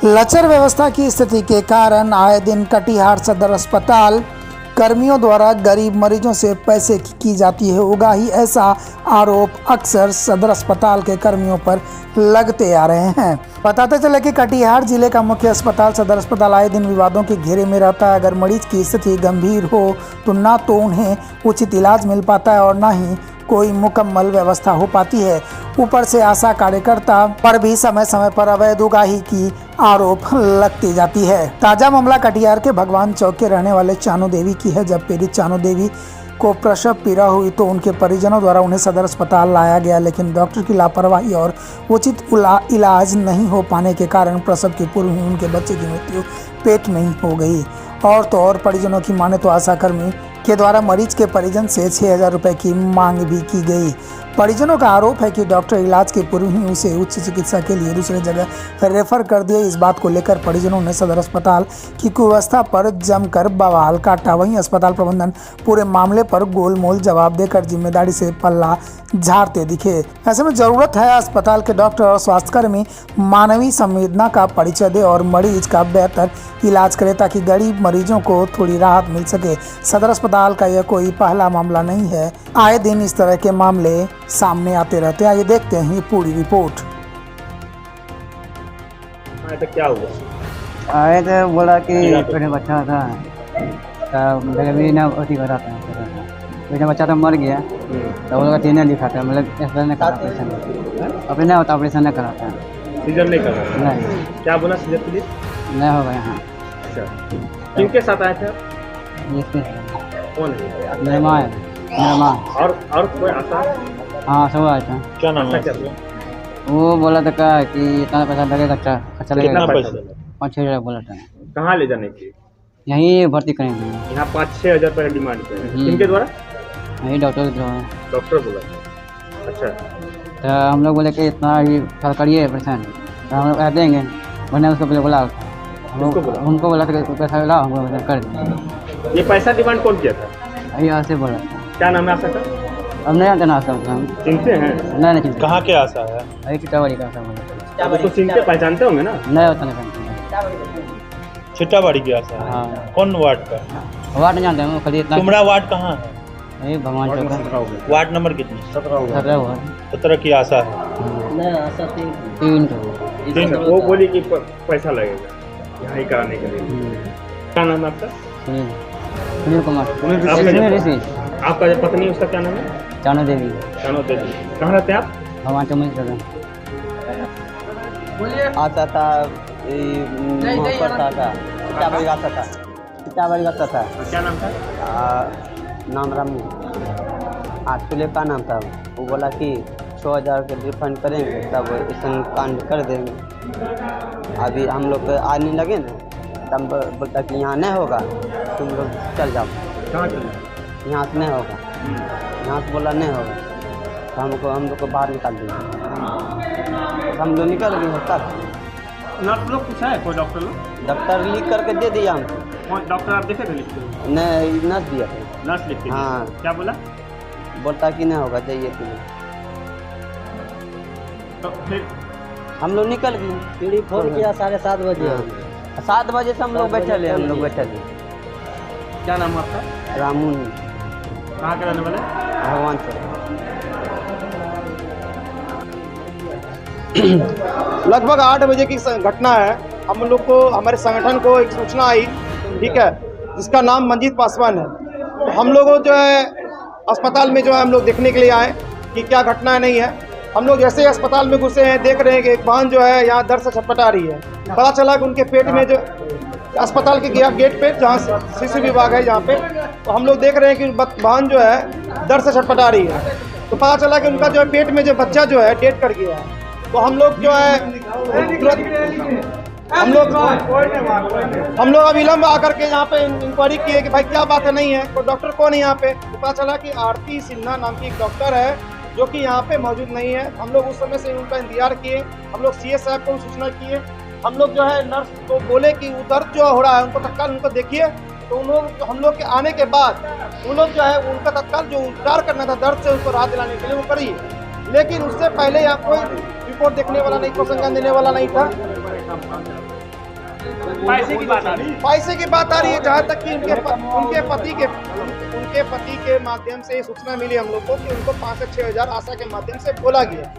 लचर व्यवस्था की स्थिति के कारण आए दिन कटिहार सदर अस्पताल कर्मियों द्वारा गरीब मरीजों से पैसे की जाती है उगाही। ऐसा आरोप अक्सर सदर अस्पताल के कर्मियों पर लगते आ रहे हैं। बताते चले कि कटिहार जिले का मुख्य अस्पताल सदर अस्पताल आए दिन विवादों के घेरे में रहता है। अगर मरीज की स्थिति गंभीर हो तो ना तो उन्हें उचित इलाज मिल पाता है और ना ही कोई मुकम्मल व्यवस्था हो पाती है। ऊपर से आशा कार्यकर्ता पर भी समय समय पर अवैध उगाही की आरोप लगती जाती है। ताजा मामला कटिहार के भगवान चौक के रहने वाले चानू देवी की है। जब पीड़ित चानू देवी को प्रसव पीड़ा हुई तो उनके परिजनों द्वारा उन्हें सदर अस्पताल लाया गया, लेकिन डॉक्टर की लापरवाही और उचित इलाज नहीं हो पाने के कारण प्रसव के पूर्व ही उनके बच्चे की मृत्यु पेट में ही हो गई। और तो और परिजनों की माने तो आशाकर्मी के द्वारा मरीज के परिजन से 6,000 रुपए की मांग भी की गई। परिजनों का आरोप है कि डॉक्टर इलाज के पूर्व ही उसे उच्च चिकित्सा के लिए दूसरे जगह रेफर कर दिए। इस बात को लेकर परिजनों ने सदर अस्पताल की कुव्यवस्था पर जमकर बवाल काटा। वहीं अस्पताल प्रबंधन पूरे मामले पर गोलमोल जवाब देकर जिम्मेदारी से पल्ला झाड़ते दिखे। ऐसे में जरूरत है अस्पताल के डॉक्टर और स्वास्थ्यकर्मी मानवीय संवेदना का परिचय दे और मरीज का बेहतर इलाज करे ताकि गरीब मरीजों को थोड़ी राहत मिल सके। सदर अस्पताल का यह कोई पहला मामला नहीं है, आए दिन इस तरह के मामले सामने आते रहते हैं। आइए देखते हैं ये पूरी रिपोर्ट। तो क्या हुआ? आए थे बोला कि मेरे बच्चा था तो डिलीवरी ना अथी करा था, मेरा बच्चा तो मर गया तो वो लोग तीन लिखा था, मतलब ऐसा नहीं करा ऑपरेशन, अपने होता ऑपरेशन नहीं करा था, सीजर नहीं कर रहा? नहीं। क्या बोला सीजर के लिए? नहीं होगा यहाँ। अच्छा, किनके साथ आए थे? कौन है? मेरे माँ है, मेरा माँ। और कोई आशा? हाँ सब आया था। क्या नाम है? वो बोला था क्या कि इतना पैसा लगेगा, खर्चा लगेगा, 5-6 हज़ार बोला था। कहाँ ले जाने की? यहीं भर्ती करेंगे। यहाँ 5-6 हज़ार रुपये डिमांड पे है। किनके द्वारा? यहीं डॉक्टर के द्वारा। डॉक्टर बोला? अच्छा, तो हम लोग बोले कि इतना ही करिए ऑपरेशन, तो हम लोग कह देंगे। मैंने उसको पहले बोला, उनको बोला था कि पैसा लाओ, हमको कर देंगे। ये पैसा डिमांड कौन किया था? यहाँ से बोला था। क्या नाम है आशा का? अब नहीं जानते ना आशा हम। चिंते हैं? नहीं चिंता। कहाँ के आशा है? अरे चिट्टाबाड़ी का आशा बोला। उसको चिंते पहचानते होंगे ना? नहीं होता नहीं जानते। चिट्टाबाड़ी की आशा है? हाँ। कौन वार्ड का? वार्ड नहीं जानते हम, खाली इतना। तुम्हारा वार्ड कहाँ है? यही भगवान चौक। वार्ड नंबर कितनी? 17 हुआ। 17 की आशा है। नहीं आशा 3 वो बोली कि पैसा लगेगा यहाँ ही कराने के लिए। क्या नाम है आपका? सुनील कुमार ऋषि। आपका जो पत्नी उसका क्या नाम है? चानू देवी। चानू देवी। कहाँ रहते हैं आप? भगवान चौक में आता था, सीताबाड़ी आता था। क्या नाम था? नाम रामू। एक्चुअली का नाम था, वो बोला कि 6,000 के रिफंड करेंगे तब ऐसा कांड कर देंगे। अभी हम लोग आने लगे ना तब बोलता कि यहाँ नहीं होगा, तुम लोग चल जाओ। कहाँ चले? यहाँ से नहीं होगा। यहाँ से बोला नहीं होगा तो हम लोग को बाहर निकाल दिया। हम लोग निकल गए तब। नर्स लोग पूछा है कोई डॉक्टर लोग? डॉक्टर लिख करके दे दिया हमको। कौन डॉक्टर आप देखे थे लिख के? नहीं, नर्स दिया था। नर्स लिख के? हाँ। क्या बोला? बोलता कि नहीं होगा, जाइए तुम्हें। तो फिर हम लोग निकल गए। सीढ़ी फोन किया 7:30 बजे। 7 बजे से हम लोग बैठे रहे। हम लोग बैठे थे। क्या नाम है आपका? रामू। कहाँ के रहने वाले? भगवान चौक। लगभग 8 बजे की घटना है। हम लोग को, हमारे संगठन को एक सूचना आई, ठीक है, जिसका नाम मंजीत पासवान है। तो हम लोगों जो है अस्पताल में जो है हम लोग देखने के लिए आए कि क्या घटना नहीं है। हम लोग जैसे ही अस्पताल में घुसे हैं देख रहे हैं कि एक बहन जो है यहाँ दर्द से छटपटा रही है। पता चला कि उनके पेट में जो अस्पताल के गेट पे जहाँ शिशु विभाग है यहाँ पे, तो हम लोग देख रहे हैं कि बहन जो है दर्द से छटपटा रही है। तो पता चला कि उनका जो है पेट में जो बच्चा जो है डेथ कर गया है। तो हम लोग जो है हम लोग अविलंब आकर के यहाँ पे इंक्वायरी किए कि भाई क्या बात है, नहीं है तो डॉक्टर कौन है यहाँ पे। तो पता चला कि आरती सिन्हा नाम की एक डॉक्टर है जो कि यहाँ पे मौजूद नहीं है। हम लोग उस समय से उनका इंतजार किए। हम लोग सीएस साहब को सूचना किए। हम लोग जो है नर्स को बोले कि वो दर्द जो हो रहा है उनको तत्काल उनको देखिए। तो उन लोग, हम लोग के आने के बाद उन लोग जो है उनका तत्काल जो उपचार करना था दर्द से उनको राहत दिलाने के लिए वो करिए, लेकिन उससे पहले यहाँ कोई रिपोर्ट देखने वाला नहीं, को संज्ञान देने वाला नहीं था। पैसे की बात आ रही है। पैसे की बात आ रही है, जहाँ तक कि उनके पति के माध्यम से ये सूचना मिली हम लोग को कि उनको 5 से 6 हज़ार आशा के माध्यम से बोला गया,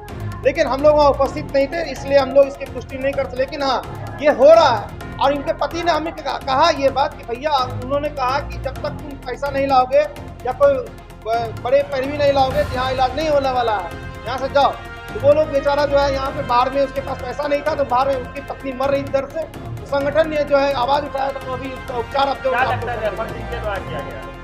लेकिन हम लोग वहाँ उपस्थित नहीं थे, इसलिए हम लोग इसकी पुष्टि नहीं कर सकते। लेकिन हाँ, ये हो रहा है। और इनके पति ने हमें कहा ये बात कि भैया, उन्होंने कहा कि जब तक तुम पैसा नहीं लाओगे या कोई बड़े पैरवी नहीं लाओगे तो यहाँ इलाज नहीं होने वाला है, यहाँ से जाओ। तो वो लोग बेचारा जो है यहाँ पे बाहर में, उसके पास पैसा नहीं था, तो बाहर में उसकी पत्नी मर रही दर्द से। तो संगठन ने जो है आवाज उठाया, तो अभी उसका उपचार अब जो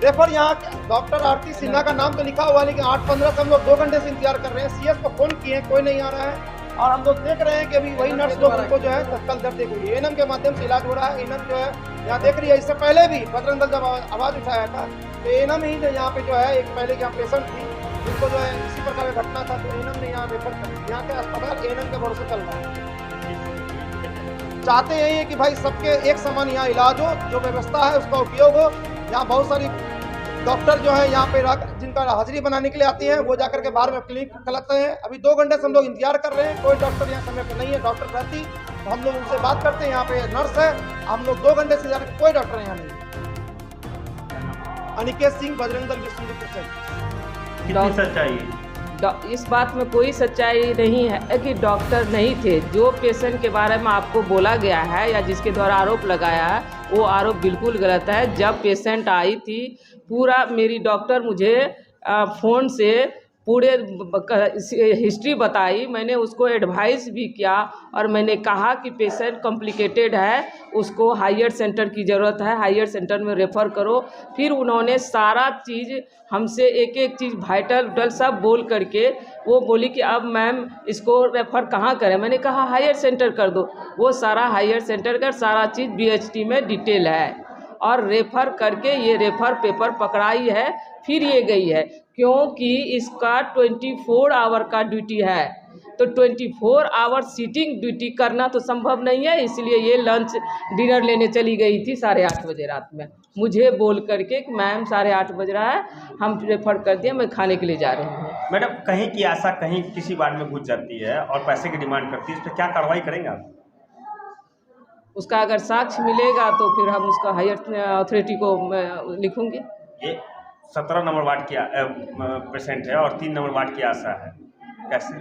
रेफर यहाँ डॉक्टर आरती सिन्हा का नाम तो लिखा हुआ है, लेकिन 8-15 से हम लोग 2 घंटे से इंतजार कर रहे हैं। सीएस को फोन किए, कोई नहीं आ रहा है। और हम लोग देख रहे हैं कि अभी वही नर्स लोग उनको जो है तत्काल दर्द देख रही है। एनएम के माध्यम से इलाज हो रहा है। एनएम जो है यहाँ देख रही है। इससे पहले भी बजरंग दल जब आवाज उठाया था, तो एनएम ही जो यहाँ पे जो है एक पहले यहाँ पेशेंट थी, जिनको जो है इसी प्रकार का घटना था, तो एनएम ने यहाँ रेफर कर दिया। यहाँ के अस्पताल एनएम के भरोसे चल रहा है। चाहते यही है कि भाई सबके एक समान यहाँ इलाज हो, जो व्यवस्था है उसका उपयोग हो। यहाँ बहुत सारी डॉक्टर जो है यहाँ पे जिनका हाजिरी बनाने के लिए आती हैं, वो जाकर के बाहर में क्लिनिक खोलते हैं। अभी 2 घंटे से हम लोग इंतजार कर रहे हैं, कोई डॉक्टर यहाँ समय पर नहीं है। डॉक्टर रहती तो हम लोग उनसे बात करते हैं। यहाँ पे नर्स है, हम लोग 2 घंटे से जाकर कोई डॉक्टर यहाँ नहीं। अनिकेत सिंह, बजरंग दल विष्णु। कितनी सच्चाई? इस बात में कोई सच्चाई नहीं है कि डॉक्टर नहीं थे। जो पेशेंट के बारे में आपको बोला गया है या जिसके द्वारा आरोप लगाया है, वो आरोप बिल्कुल गलत है। जब पेशेंट आई थी, पूरा मेरी डॉक्टर मुझे फ़ोन से पूरे हिस्ट्री बताई। मैंने उसको एडवाइस भी किया और मैंने कहा कि पेशेंट कॉम्प्लिकेटेड है, उसको हायर सेंटर की ज़रूरत है, हायर सेंटर में रेफ़र करो। फिर उन्होंने सारा चीज़ हमसे एक एक चीज़ वाइटल सब बोल करके वो बोली कि अब मैम इसको रेफ़र कहाँ करें। मैंने कहा हायर सेंटर कर दो। वो सारा हायर सेंटर का सारा चीज़ BHT में डिटेल है और रेफ़र करके ये रेफ़र पेपर पकड़ाई है, फिर ये गई है। क्योंकि इसका 24 आवर का ड्यूटी है, तो 24 आवर सीटिंग ड्यूटी करना तो संभव नहीं है। इसलिए ये लंच डिनर लेने चली गई थी 8:30 बजे रात में, मुझे बोल करके कि मैम 8:30 बज रहा है, हम रेफ़र कर दिए, मैं खाने के लिए जा रही हूँ। मैडम, कहीं की आशा कहीं किसी वार्ड में घुस जाती है और पैसे की डिमांड करती है, इस पर क्या कार्रवाई करेंगे आप? उसका अगर साक्ष्य मिलेगा तो फिर हम उसका हायर अथॉरिटी को लिखूंगी। ये 17 नंबर वार्ड की पेशेंट है और 3 नंबर वार्ड की आशा है, कैसे?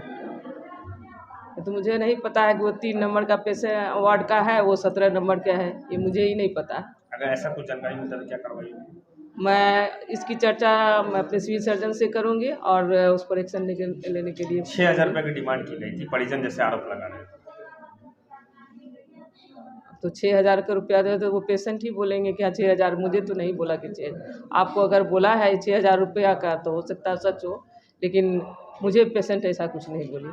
तो मुझे नहीं पता है कि वो 3 नंबर का पेशेंट वार्ड का है, वो 17 नंबर का है, ये मुझे ही नहीं पता। अगर ऐसा कुछ जानकारी मिलता है तो क्या कार्रवाई होगी? मैं इसकी चर्चा मैं अपने सिविल सर्जन से करूंगी और उस पर एक्शन लेने के लिए 6,000 रुपये की डिमांड की गई थी, परिजन जैसे आरोप लगा रहे थे। तो 6,000 का रुपया दे तो वो पेशेंट ही बोलेंगे कि हाँ 6,000, मुझे तो नहीं बोला कि 6। आपको अगर बोला है 6,000 रुपया का तो हो सकता है सच हो, लेकिन मुझे पेशेंट ऐसा कुछ नहीं बोली।